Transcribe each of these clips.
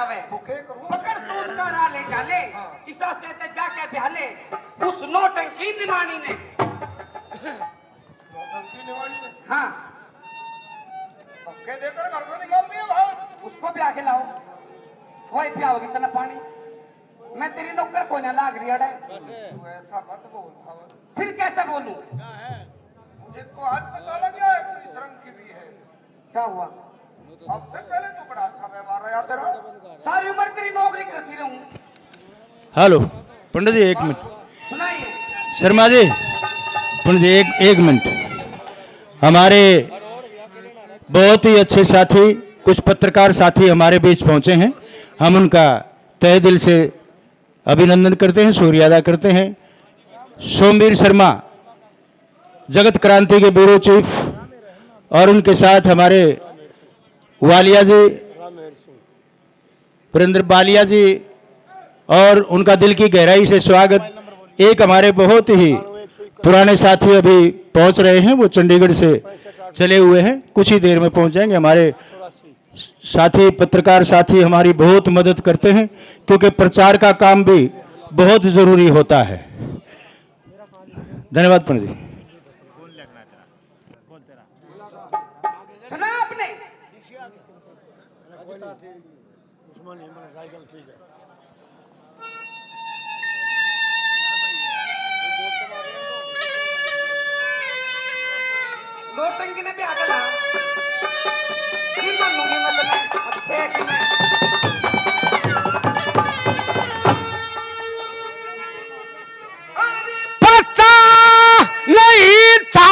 जावे भूखे करूं पकड़ सूद का रा ले चाले किसा से ते जाके ब्याले उस नौटंकी निमानी ने नौटंकी निवाड़ी ने हाँ धक्के देकर घर से निकाल दिया बाहर। उसको ब्याह के लाओ वही पियाओगी तना पानी मैं तेरी नौकर को ना लाग रही है तू ऐसा मत बोल भाव। फिर कैसे बोलूं मुझे तो आज पता लग गया है तू इस रंग की भी है। क्या हुआ अब से पहले तो बड़ा अच्छा व्यवहार रहा तेरा। सारी उम्र तेरी नौकरी करती रहूं हेलो पंडित जी, एक मिनट। सुनाइए शर्मा जी, पंडित जी, एक मिनट। हमारे बहुत ही अच्छे साथी, कुछ पत्रकार साथी हमारे बीच पहुंचे हैं। हम उनका तहे दिल से अभिनंदन करते हैं, शुक्रिया अदा करते हैं। सोमवीर शर्मा, जगत क्रांति के ब्यूरो चीफ, और उनके साथ हमारे वालिया जी, वीरेंद्र बालिया जी, और उनका दिल की गहराई से स्वागत। एक हमारे बहुत ही पुराने साथी अभी पहुंच रहे हैं, वो चंडीगढ़ से चले हुए हैं, कुछ ही देर में पहुंच जाएंगे। हमारे साथी, पत्रकार साथी हमारी बहुत मदद करते हैं, क्योंकि प्रचार का काम भी बहुत जरूरी होता है। धन्यवाद पंडित जी। सुना आपने नौटंकी ने ब्याह करा की मानूंगी मैं तुम्हें अच्छे कि मैं पता नहीं था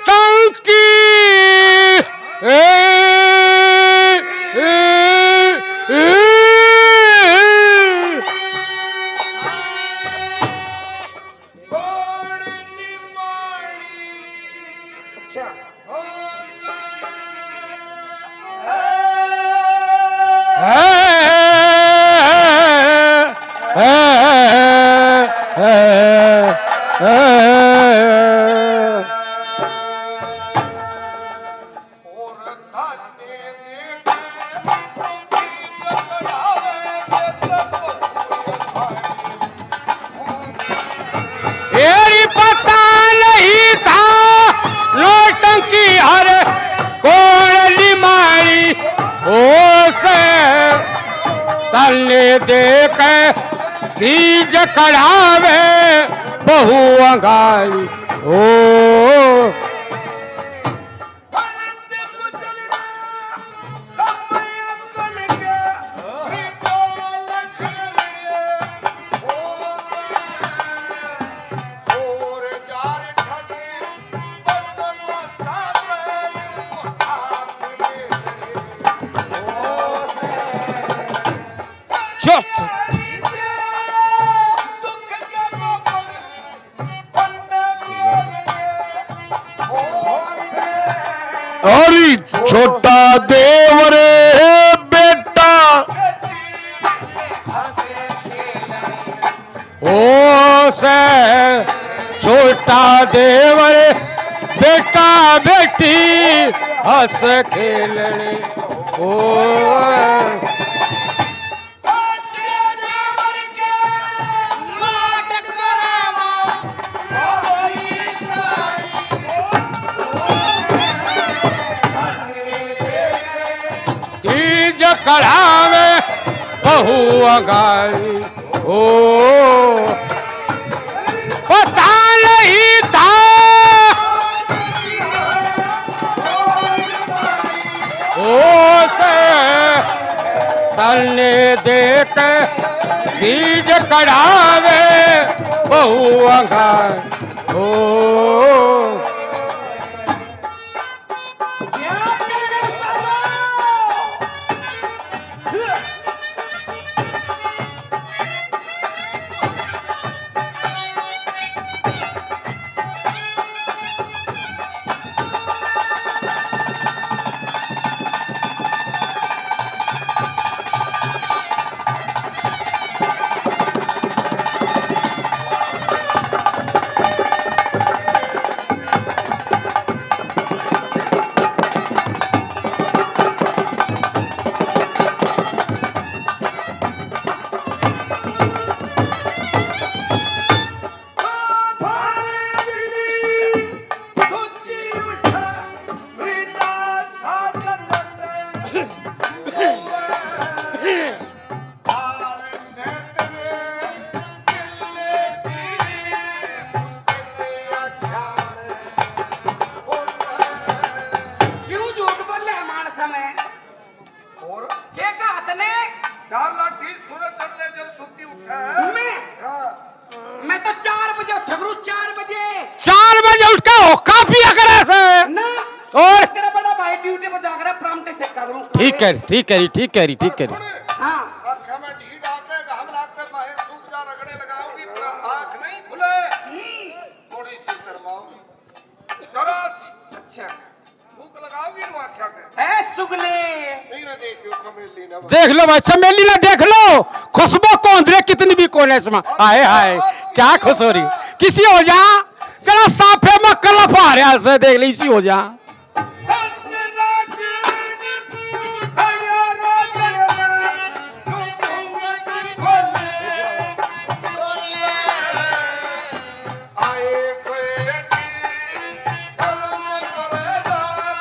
टंकी तले देख बीज कढ़ावे बहु अंगाई ओ अरे छोटा देवरे बेटा ओ से छोटा देवरे बेटा बेटी हंस खेलने ओ कढ़ावे बहु अगाई ओ पता नहीं था ओ से तलने देख बीज कढ़ावे बहु अगाई ओ बजे उठ के होका पिया करे से ना और तेरा बड़ा भाई ड्यूटी पर जाकर प्रामटे से कर लूं ठीक है ठीक है ठीक है ठीक है हाँ आँखें में ढीठ आते घाम लागते बाहें सूख जा रगड़े लगाओगी पर आँख नहीं खुले थोड़ी सी शर्माओगी जरा सी अच्छा भूख लगाओगी ना आँखें के ए सुगले नहीं ना देखियो चमेली ना देख लो भाई चमेली ना देख लो खुशबू कौन दे कितनी भी कौन है इसमें हाय हाय क्या खुश हो रही किसी हो जा चला साफे में कलफ आ रहा से देख ली इसी हो जा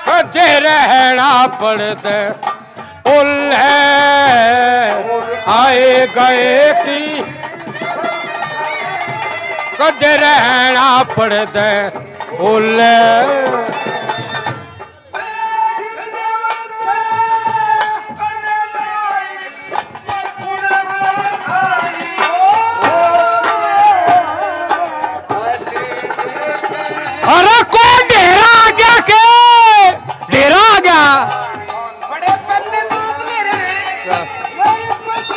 कदे रहना पड़ते उल है आए गए की कदे रहना पड़ते उल अरे कोई डेरा आ गया के डेरा आ गया बड़े पन्ने मांग ले रहे हैं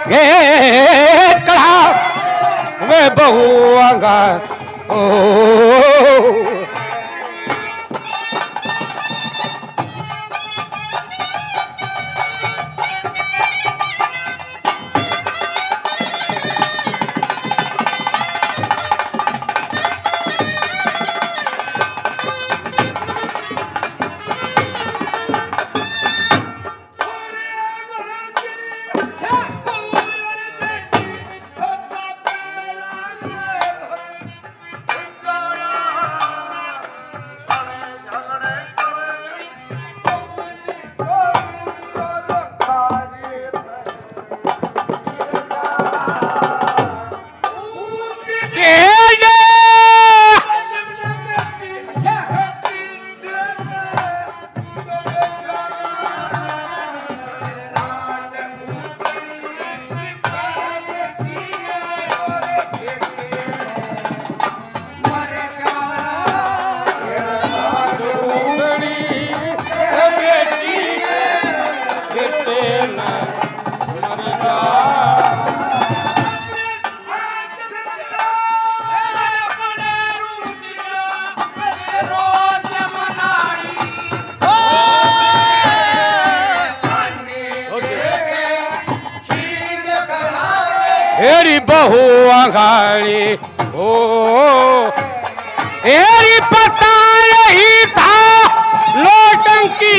गेट कढ़ा वे बहू आगा ओ एरी बहू आघाड़ी ओ एरी पता यही था लोटंकी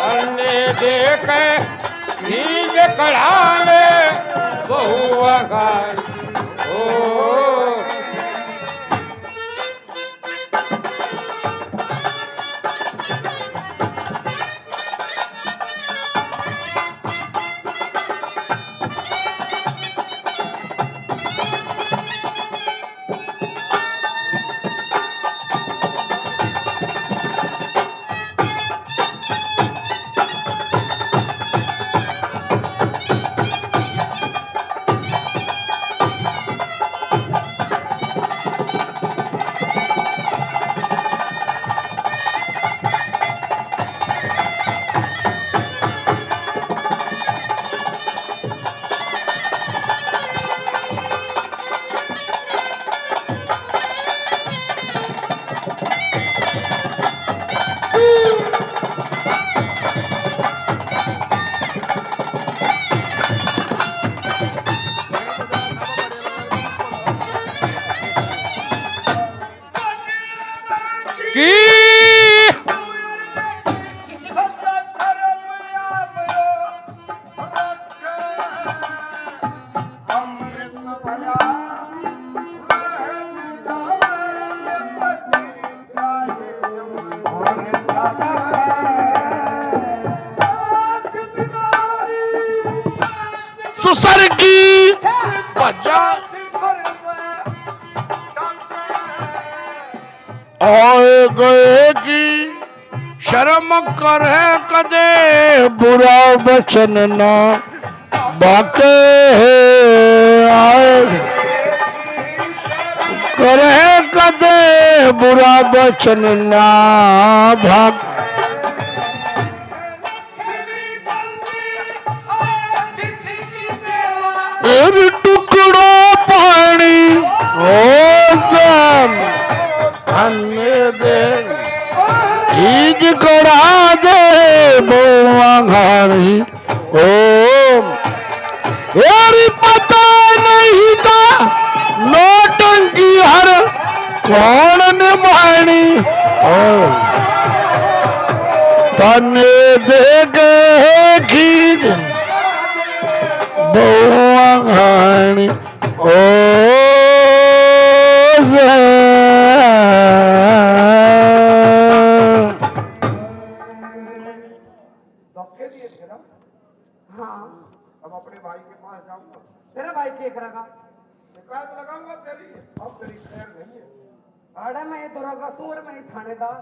अन्ने देखे बीज कढ़ावे बहू आघाड़ी ओ होए गए की शर्म करे कदे बुरा बचन ना बाके आए करे कदे बुरा बचन ना भाग एक टुकड़ो पानी ओ सम अन्य दे ईद करा दे बुआंगारी ओम यारी पता नहीं था नौटंकी हर कौन निभानी ओ तने देगे खीर बुआंगारी ओ धोखे दिए थे ना। हाँ अब अपने भाई के पास जाऊंगा, तेरा भाई केक रखा। शिकायत लगाऊंगा तेरी। अब तेरी खैर नहीं है। अरे मैं ये दरोगा सूर में ही थानेदार।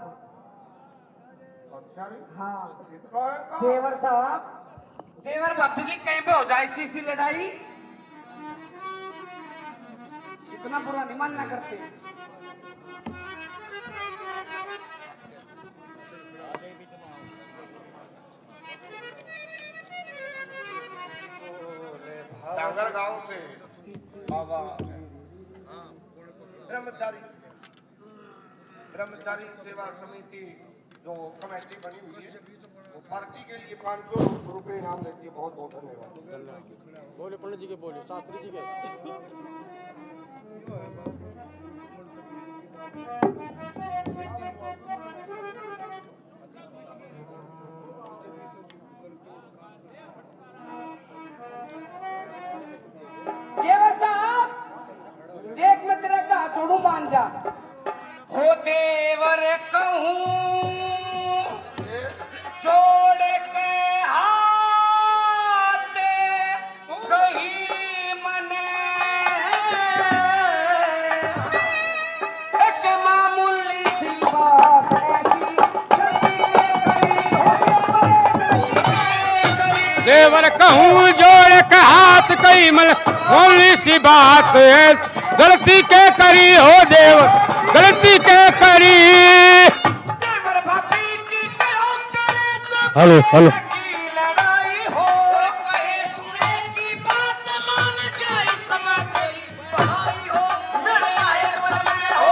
अच्छा रे, हाँ कितना है का? देवर साहब, देवर भाभी की कहीं पे हो जाए सी लड़ाई, इतना बुरा नहीं मानना करते। डांगर गांव से बाबा ब्रह्मचारी सेवा समिति जो कमेटी बनी हुई है, वो पार्टी के लिए 500 रुपए इनाम देती है। बहुत बहुत धन्यवाद। बोले पंडित जी के, बोले शास्त्री जी के। देवर साहब, देख मैं तेरा कहा छोड़ू मान जा। हो देवर कहूँ जोड़ के हाथ कहीं मने एक मामूली सी बात देवर कहूँ जोड़ के हाथ कई मल ओनली सी बात है, गलती के करी हो देवर, गलती के करी। देवर भाभी की हेलो हेलो लड़ाई हो कहे सुने की बात मान जाए समा तेरी भाई हो मेरा है समझ हो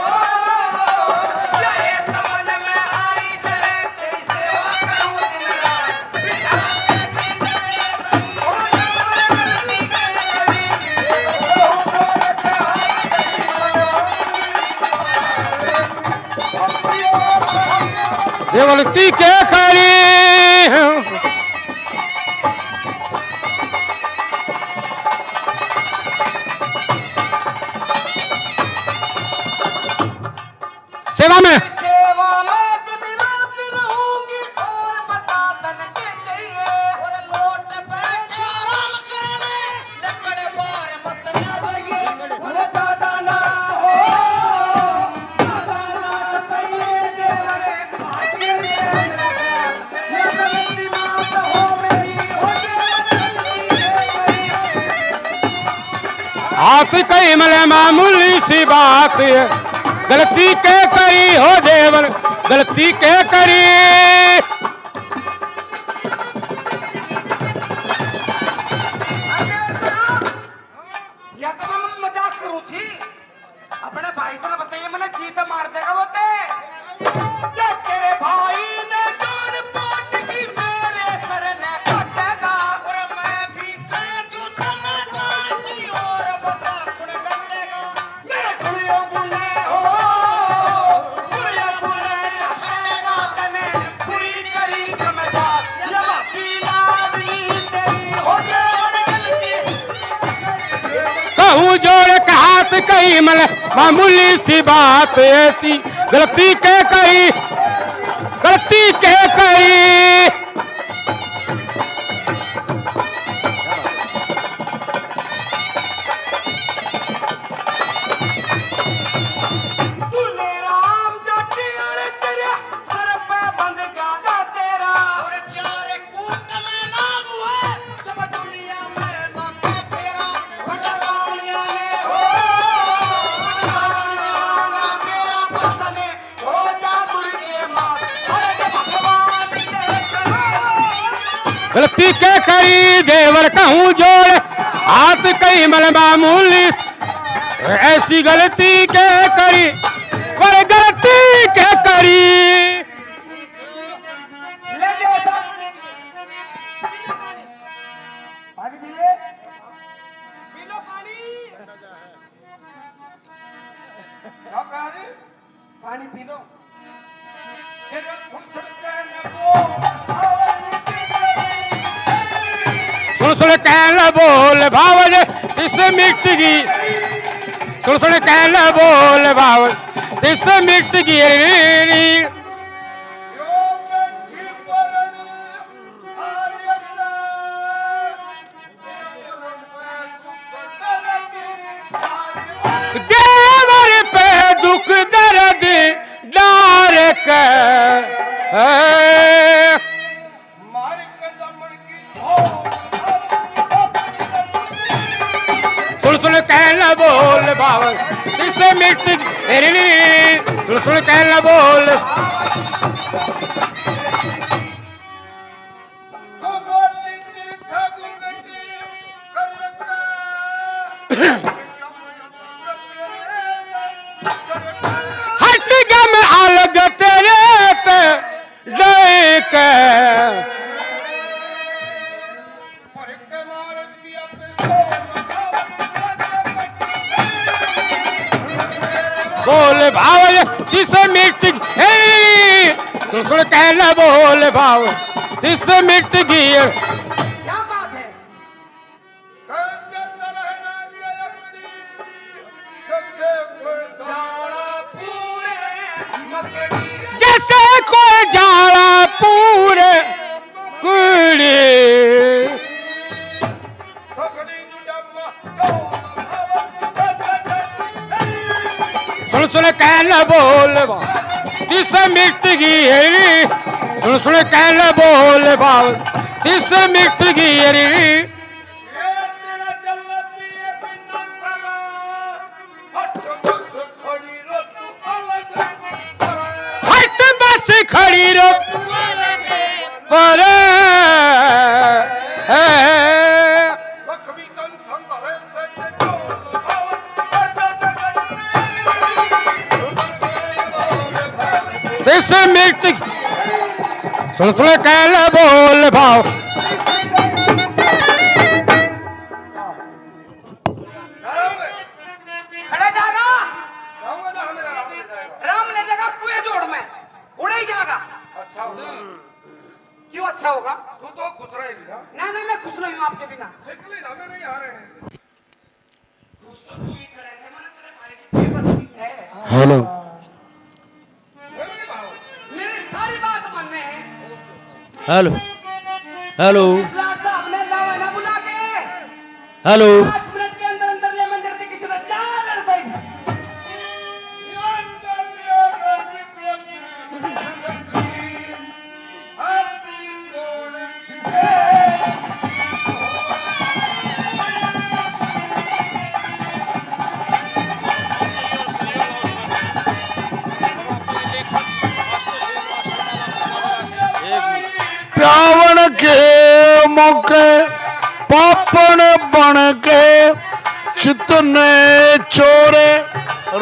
चाहे समझ में आई से तेरी सेवा करूं दिन रात बिछा के जिंदगी ये गलती के करी। सेवा में सेवा में दिन रात रहूंगी और बता तन के चाहिए। और लोट बैठे आराम करने लकड़ बार मत ना जाइए बोले दादा ना हो दादा ना सके देवर भाजी से लकड़ी मात हो मेरी हो हाथ कई मले मामूली सी बात है, गलती के करी हो देवर, गलती के करी। या तो मैं मजाक करूं थी अपने भाई को ना बताइए मैंने जीत मार देगा वो ते जब तेरे भाई ने जान पोट की मेरे सर ने काटेगा। और मैं भी कह दूं तुम जानती और बता कौन कटेगा मेरे खुलियों गुने हो खुलियों गुने छटेगा तने पूरी करी कमजार या पीला आदमी तेरी हो कहूँ जोड़ के हाथ कई मल मामूली सी बात ऐसी, गलती के करी, गलती के करी। तूने राम जाति गलती के करी देवर कहूँ जोड़ हाथ कई मल मामूली ऐसी गलती के करी पर गलती के करी ले ले सब पानी पी ले पी लो पानी क्या कह रहे? पानी पी लो फिर सुन सकते हैं न वो सुन कहना बोल भावल तिस मिट गई सुन कहना बोल भावल तिस मिट गई देवर पे दुख दर्द डार कर मारी कदमन की सुन कहना बोल भावल तिस मिट सुन कहना बोल हट गया मैं अलग तेरे पे देख बोल भावल तिस मिट सुन कहना बोल भाव तिस मिट गई क्या बात है जैसे कोई जाला पूरे कुड़ी सुन कहना बोल तिस मिट गई सुन कहना बोल भाव तिस मिट गई हट बस खड़ी रो पर तिस मिट सुन कहना बोल भाव खड़ा जागा राम ले जाएगा कुएं जोड़ में उड़े ही जाएगा अच्छा क्यों अच्छा होगा तू तो खुश रहेगी ना ना मैं खुश नहीं हूँ आपके बिना सिकली ना मेरे यहाँ रहने हेलो मेरी सारी बात मानने हैं हेलो हेलो साहब ने लावा बुला के हेलो 5 मिनट के अंदर अंदर ले मंदिर के किसी ने चाल दे प्यावन के मौके पापन बन के चितने चोरे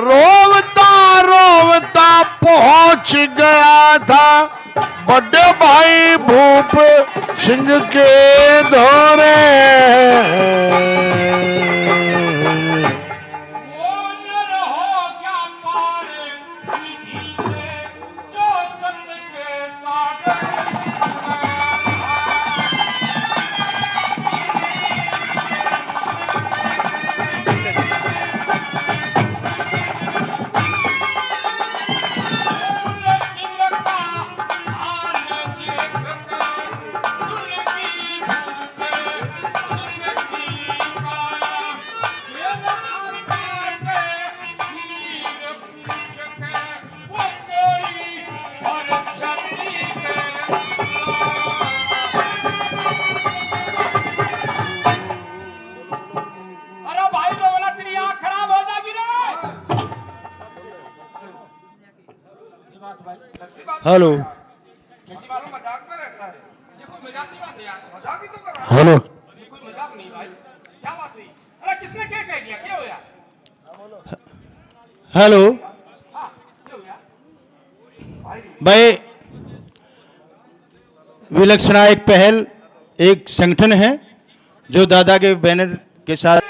रोवता रोवता पहुंच गया था बड़े भाई भूप सिंह के धोरे हेलो किसी मालूम मजाक में रहता है ये कोई मजाक की बात है यार। मजाक ही तो कर रहा हेलो ये कोई मजाक नहीं भाई। क्या बात हुई? अरे किसने क्या कह दिया? क्या हुआ? हेलो हाँ क्या हुआ? भाई, विलक्षणा एक पहल, एक संगठन है जो दादा के बैनर के साथ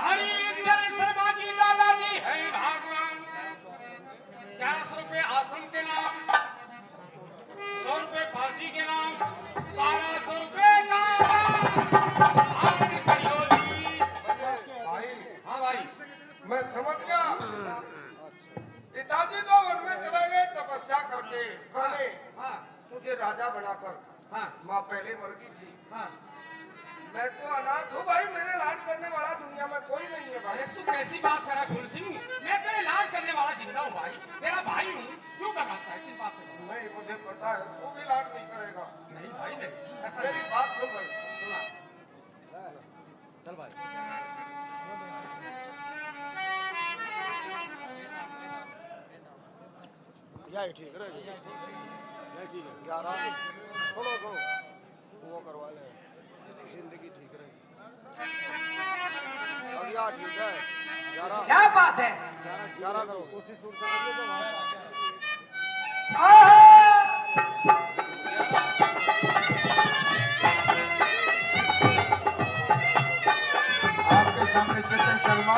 हरी चल शर्मा जी दादाजी है भगवान। 1100 रुपए आश्रम के नाम, 100 रुपए पार्टी के नाम, 1200 रुपए भाई। हाँ भाई, मैं समझ गया। पिताजी तो वन में चले गए तपस्या करके करने। हाँ मुझे राजा बनाकर। हाँ माँ पहले मर गई थी। हाँ। मैं तो अनाथ हूँ भाई, मेरे लाड करने वाला दुनिया में कोई नहीं है भाई। अरे तू कैसी बात कर रहा है फूल सिंह? मैं तेरे लाड करने वाला जिंदा हूँ भाई, तेरा भाई हूँ। क्यों घबराता है? किस बात पे? नहीं, मुझे पता है तू भी लाड नहीं करेगा। नहीं भाई नहीं, ऐसा मेरी नहीं। बात सुन भाई। सुना। चल भाई। यही ठीक रहेगी। यही ठीक है। 11 सुनो वो करवा ले, जिंदगी ठीक रहेगी। अब यार ठीक है 11 क्या बात है? 11 करो। कोशिश तो करिए तो आपके सामने चेतन शर्मा।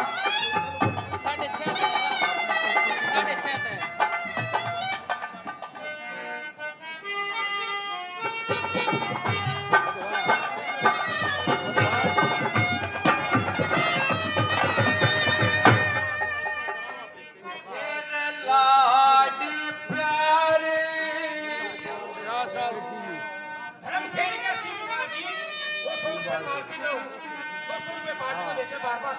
धर्म खेल के सीट में लगी, 200 रुपए पार्टी दो, 200 रुपए पार्टी को देते बार-बार।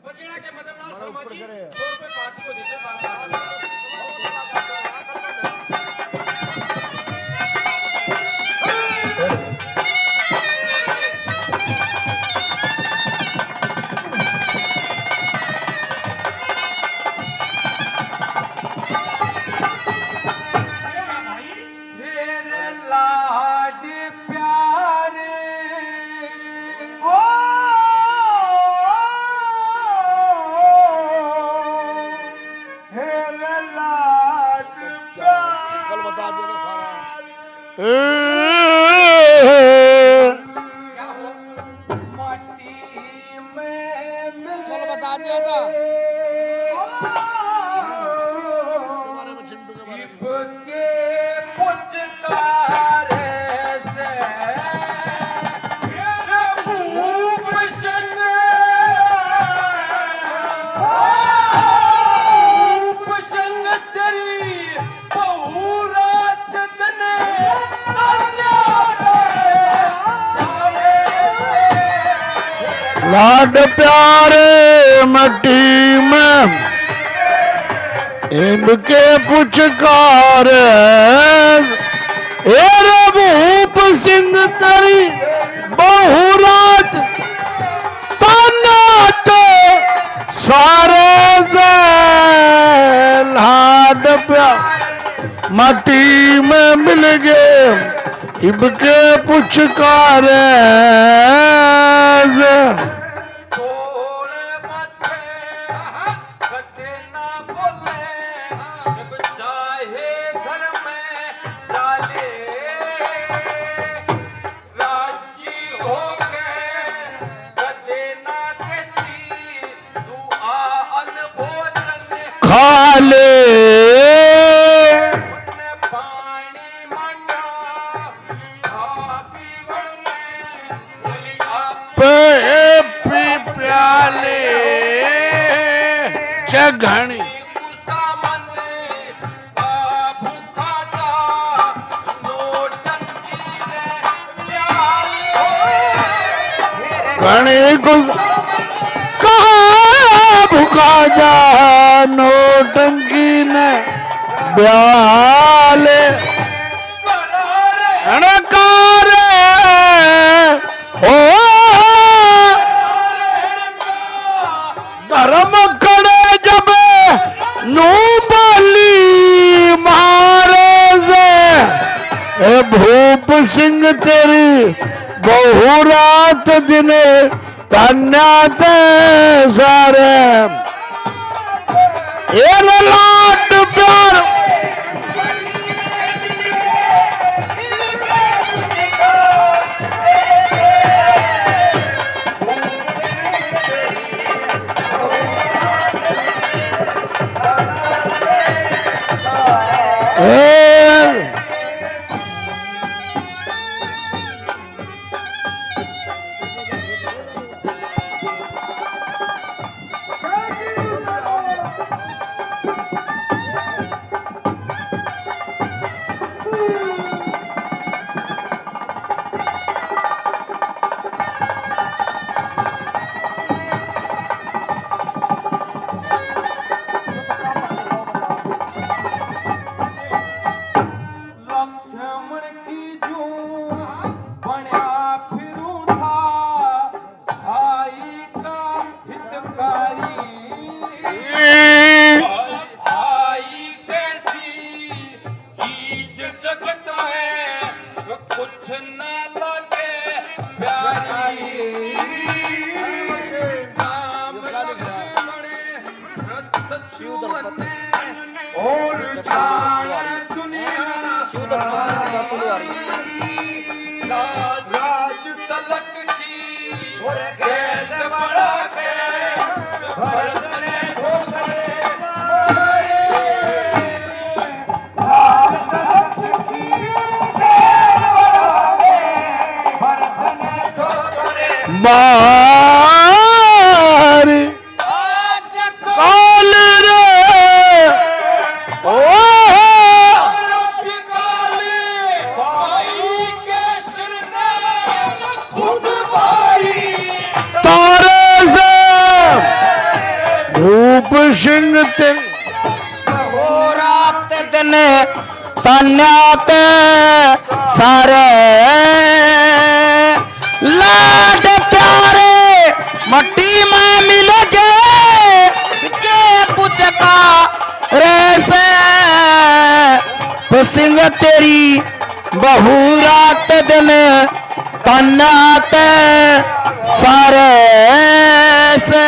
बचेड़ा के मदनलाल शर्मा जी 100 रुपए पार्टी को देते बार-बार। कल बता दिया था सारा। कल बता दिया था इसके बारे में, चिंटू के बारे में। लाड प्यारे मट्टी में इनके पुचकार भूप सिंह तरी बहुराज ताना तो सारे लाड प्यार मट्टी में मिल गए इनके पुचकार खा ले प्याले घणी घणी कहा भूखा जा नोटंकी ने ब्याले अणकार ओ धर्म बहुरात दिन तन्यात सारे ये लाड प्यार लक्ष्मण की जो बना फिरू था भाई का हितकारी भाई कैसी चीज जगत में कुछ न लगे प्यारी राम लक्ष्मण रक्षुवन और जान दुनिया राज तलक की कैद बढ़ा के भरत ने ठोकरे मारे। राज तलक की कैद बढ़ा के भरत ने ठोकरे बार काल रे ओ तारे से रूप सिंह तिन हो रात दिन तन्यात सारे लाड प्यारे मट्टी में मिल गए के पुचका रेसे सिंह तेरी बहु रात दिन तन्यात सारे से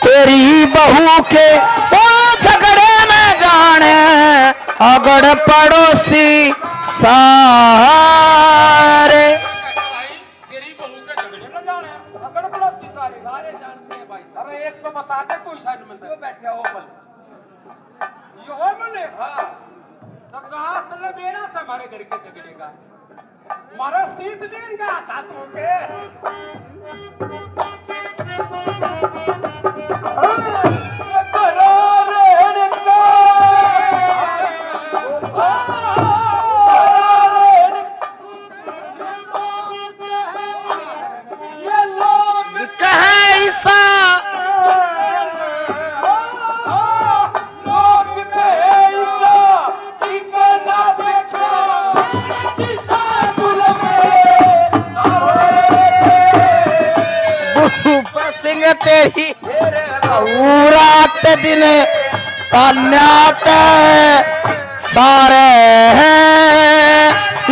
तेरी बहू के वो झगड़े में जाने अगड़ पड़ोसी सारे तेरी बहू के झगड़े में जाने अगर पड़ोसी सारे सारे जानते हैं भाई। अरे एक तो बता दे कोई साइड में तो बैठे हो बल ये हो मने हां सब साथ ले मेरा से हमारे घर के झगड़े का मारा सीध देन का था तू के सिंह तेरी रात दिन तन्यात सारे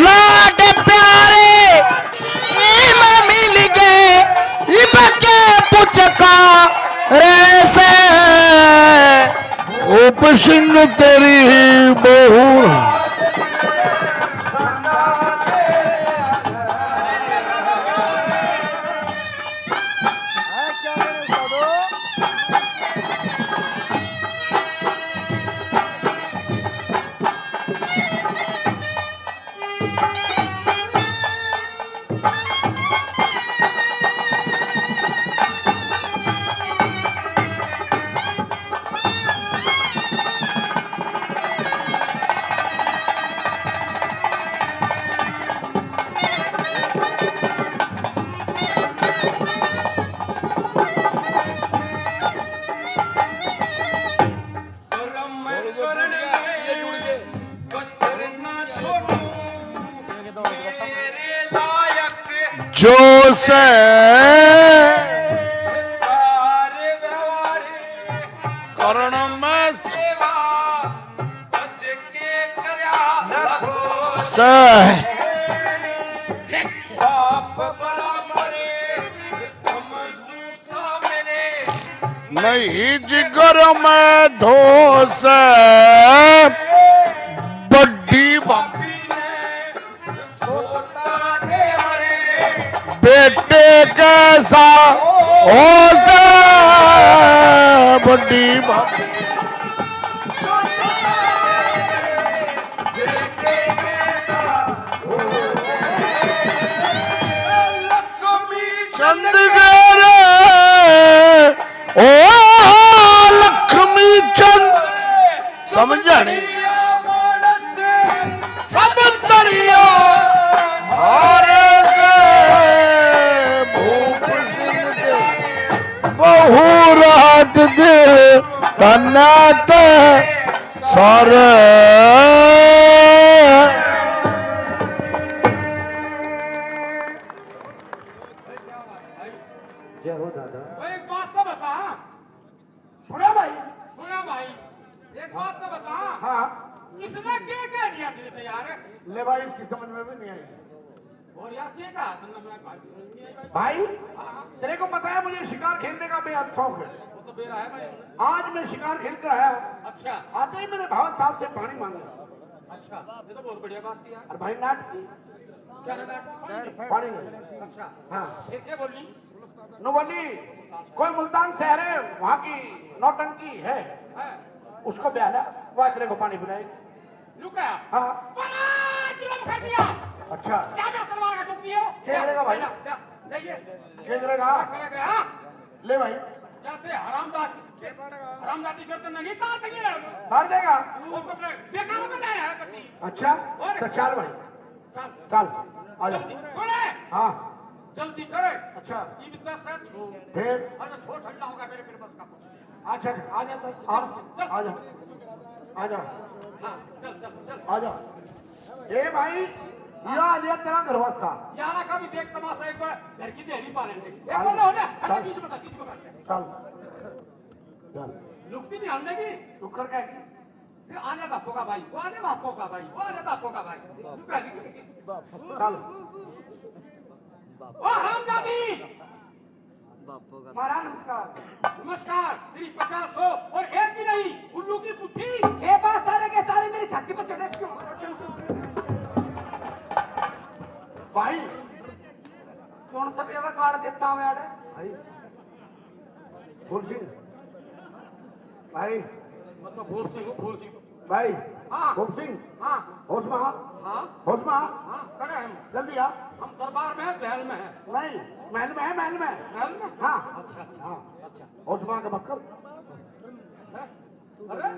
लाड प्यारे इम मिल गए इब के पुचका रेसे उपसिंह तेरी बहू जो से करण में से नहीं जिगर में धोस बड्डी बेटे कैसा हो से बड्डी चंदगढ़ ओ लक्ष्मी चंद समझने सब दरिया हारे से भूप सिंह दे बहु रात दे तनात सारे एक बात तो बता। सुना भाई सुना भाई, एक बात तो बता। हाँ किसने क्या कह दिया तेरे पे यार? ले भाई इसकी समझ में भी नहीं आई और यार क्या कहा तुमने? मैं भाई समझ नहीं आई भाई। भाई हाँ, तेरे को पता है मुझे शिकार खेलने का बेहद शौक है वो तो बेरा है भाई। आज मैं शिकार खेल कर आया अच्छा आते ही मेरे भाव साहब से पानी मांगा अच्छा, ये तो बहुत बढ़िया बात थी यार। और भाई नाट क्या ना बैठ पानी नहीं अच्छा हाँ फिर क्या बोली? नो बोली कोई मुल्तान शहर है वहाँ की नौटंकी है है उसको ब्याला वो तेरे को पानी पिलाएगी रुका हाँ बना जुर्म कर दिया। अच्छा क्या मैं तलवार का चुप दियो? क्या करेगा भाई? ले ये केजरेगा करेगा। हाँ ले भाई जाते हरामजादी करते नहीं कहाँ तक ये रहो? मार देगा वो तो बेकार में जाए है कभी। अच्छा तो चल भाई चल चल आ जा सुने हाँ जल्दी करे। अच्छा ये भी दस है छो फिर अरे छो ठंडा होगा मेरे बस का कुछ नहीं। अच्छा आ जा तो आ जा आ जा हाँ चल चल चल आ जा ए भाई ये आ लिया तेरा घरवासा यारा का भी देख तमाशा एक बार घर की देहरी पा लेंगे। एक बार ना हो ना अरे बीच में काट चल चल लुकती नहीं हमने की तू कर क्या की फिर आने बापू का भाई वो आने बापू का भाई वो आने बापू का भाई रुका चल ओ हरामजादी महाराज नमस्कार नमस्कार। तेरी 50 हो और एक भी नहीं उल्लू की पुट्ठी ये बात सारे के सारे मेरी छाती पर चढ़े क्यों? भाई कौन सा बेवा काट देता हूँ यार? भाई फूल सिंह भाई मतलब भूल सिंह भाई हाँ। फूल सिंह हाँ होश में आ हाँ होश में आ हाँ खड़े हैं हम। जल्दी आ हम दरबार में है महल में है। नहीं महल में है महल में महल में हाँ अच्छा अच्छा हाँ अच्छा होश में आके मत कर है? अरे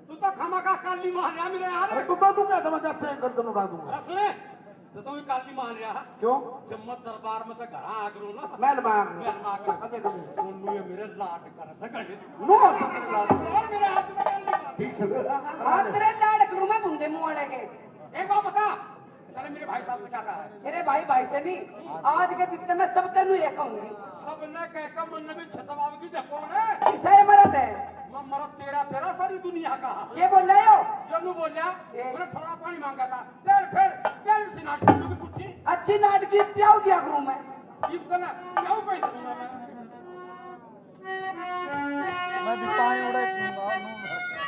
तू तो खमाका काली मान रहा मेरे यार। अरे तू क्या समझ जाते हैं गर्दन उड़ा दूंगा अरे सुने तो तू काली मान रहा है क्यों जब मत दरबार में तो घर आ करूँ ना महल में आ महल में आकर अजय कभी सोनू ये मेरे लाड कर सके नो मेरे हाथ में काली मान। ठीक है हाँ तेरे लाड़ करूँ मैं बुंदे मुंह वाले के। एक बात बता मैंने मेरे भाई साहब से क्या कहा है? तेरे भाई भाई पे नहीं आज के दिन में सब तेनू ये कहूंगी। सबने कहकर मन में छतवाव की देखो ने किसे मरद है मैं मरद तेरा सारी दुनिया का ये बोल रहे हो? जन्नू बोलिया मैंने थोड़ा पानी मांगा था फिर सी नाटक की पुट्ठी अच्छी नाटकी क्या हो गया करूँ मैं? जीप तो ना क्यों पैसे सुना मैं मैं भी पाए उड़े दूंगा नून भर के।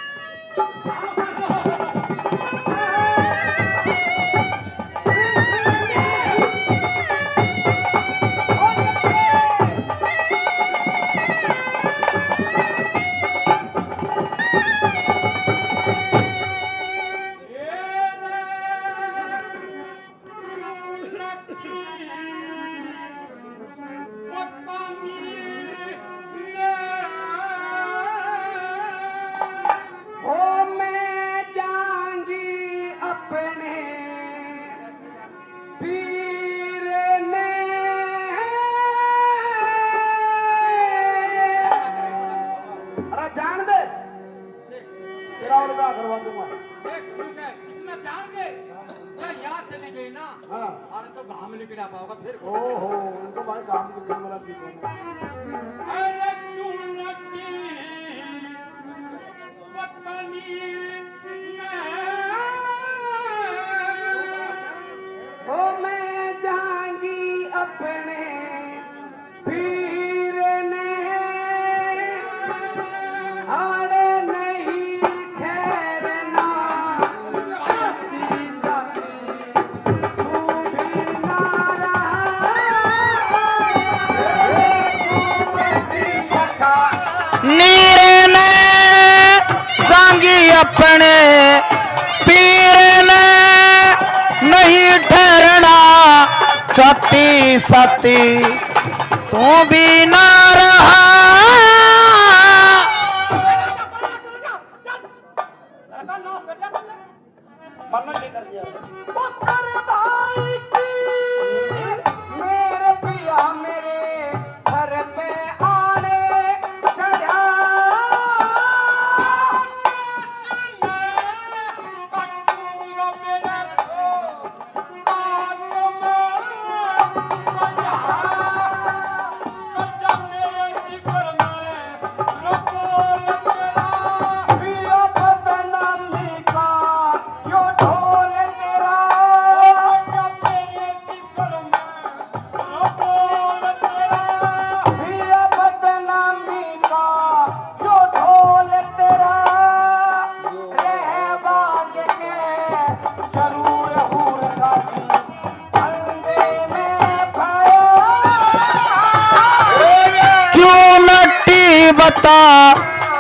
हो मैं जाऊंगी अपने पीर ने अरे जान दे तेरा और क्या करवा दूंगा। इसमें जान दे चाहे याद चली गई ना हाँ अरे तो घाम लेके आ पाओगा फिर ओहो ये तो भाई काम की फिल्म वाला चीज है। अरे क्यों लगी पत्नी हो मैं जाऊंगी अपने पीर ने आड़े नहीं ठहरना तू भी ना नीरे ने जांगी अपने पीर ने नहीं ठहरना छाती साथी तू भी ना रहा। मन्नत नहीं कर दिया। पुत्र भाई की मेरे पिया मेरे सर पे आने चढ़ा पिया बदनामी का यो ढोल तेरा पिया बदनामी का यो ढोल तेरा रहबाज के जरूर हूर गाजी अंधे में पाया क्यों नट्टी बता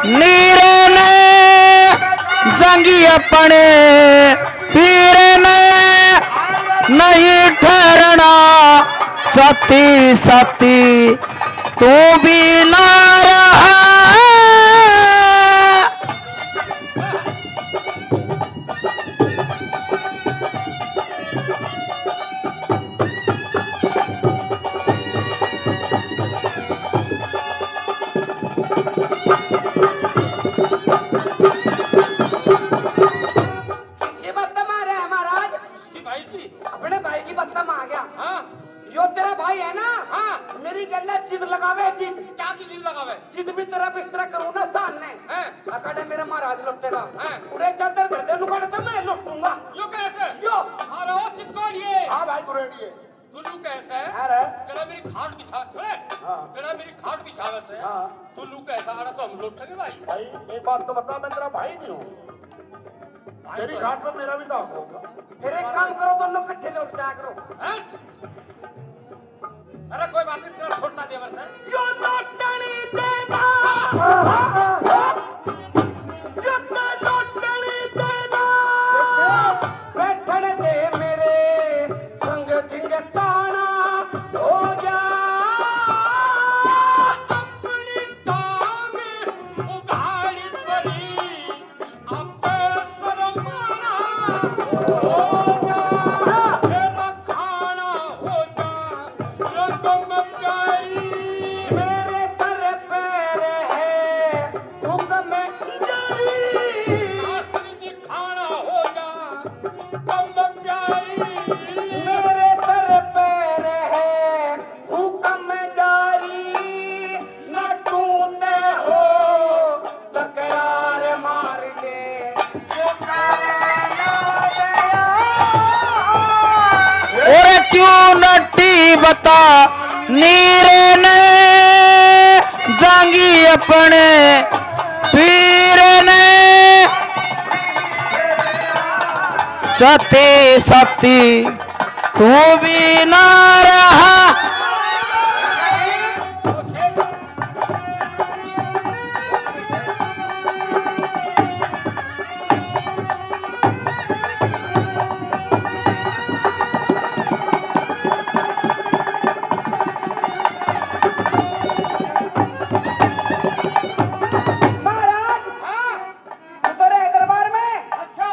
नीरे ने जंगी अपने पीर ने नहीं ठहरना छाती साथी तू भी ना रहा। ये बत्ता मारे है महाराज भाई की अपने भाई की बत्ता मार गया हाँ यो तेरा भाई है ना हाँ मेरी गल्ला जिद लगावे जिद क्या की चीज लगावे जिद भी तेरा बिस्तरा करूँ ना सामने हैं? अकाडे मेरा महाराज लुटेगा हैं? पूरे चादर घर दे लुकाड़े तो मैं लुटूंगा यो कैसे यो अरे ओ चितकोड़ ये हाँ भाई बुरेडी है। तुलू कैसे है अरे चला मेरी खाट बिछा सुने हाँ। चला मेरी खाट बिछावे से हाँ। तुलू कैसा अरे तो हम लौटेंगे भाई भाई एक बात तो बता मैं तेरा भाई नहीं हूँ। तेरी घाट पर मेरा भी तो हक होगा। फिर एक काम करो दोनों इकट्ठे लौट जाया करो हैं? अरे कोई बात नहीं तेरा छोड़ना दे वर्ष यो लौटनी देना यो तो लौटनी देना बैठन दे मेरे संग झिंगताना हो जा अपनी टांग उघाड़ी पड़ी अब शर्माना हो जा मेरा खाना हो जा रकम प्यारी मेरे सर पे रहे हुक्म जारी शास्त्री जी खाना हो जा कम प्यारी मेरे सर पे रहे हुक्म जारी न टूटे हो तकरार मार दे जो करे ना दया और क्यों नट्टी बता नीरे ने जांगी अपने पीर ने चौथी सती तू भी ना रहा। महाराज उधर है दरबार में। अच्छा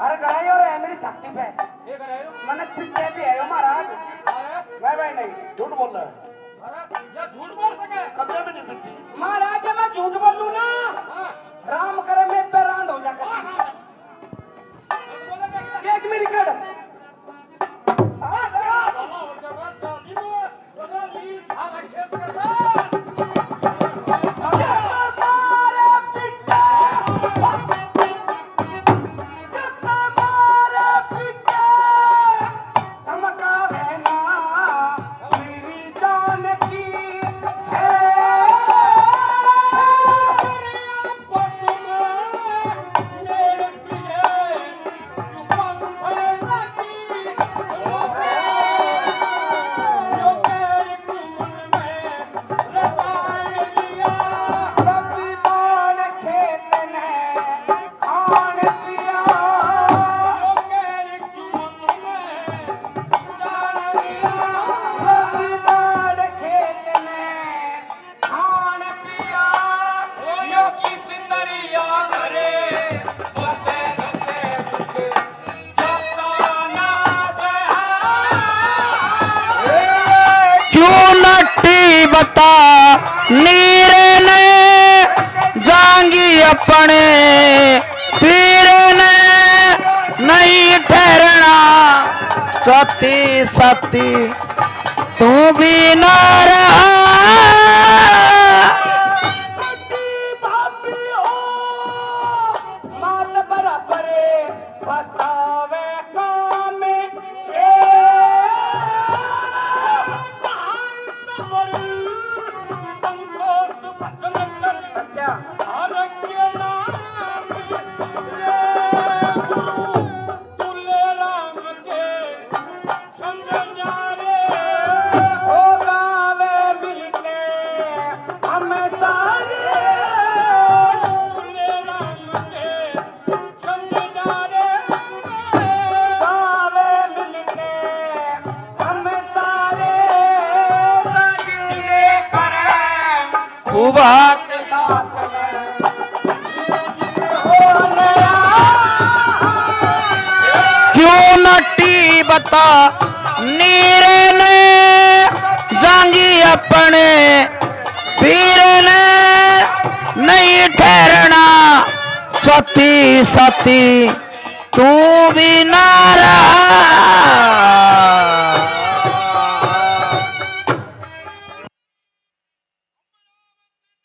अरे गराई और है मेरी छाती पे। ये करे मैंने पिटे भी है यो महाराज। अरे नहीं भाई नहीं, झूठ बोल रहा है। अरे ये झूठ बोल सके कब्जे में नहीं मिट्टी। महाराज जब मैं झूठ बोलूं ना राम करे मैं बेरांड हो जाकर। एक मेरी कड़ बता नीरे ने जांगी अपने पीर ने नहीं ठहरना चौथी सती तू भी ना रहा। माल बराबर बतावे काम अच्छा ओ गावे मिलके हमें सारे गावे मिलके हमें सारे लगने करें खूबा साथ में हो नया क्यों नटी बता नीरे ने जांगी अपने पीर ने नहीं ठहरना चौथी सती तू भी ना रहा।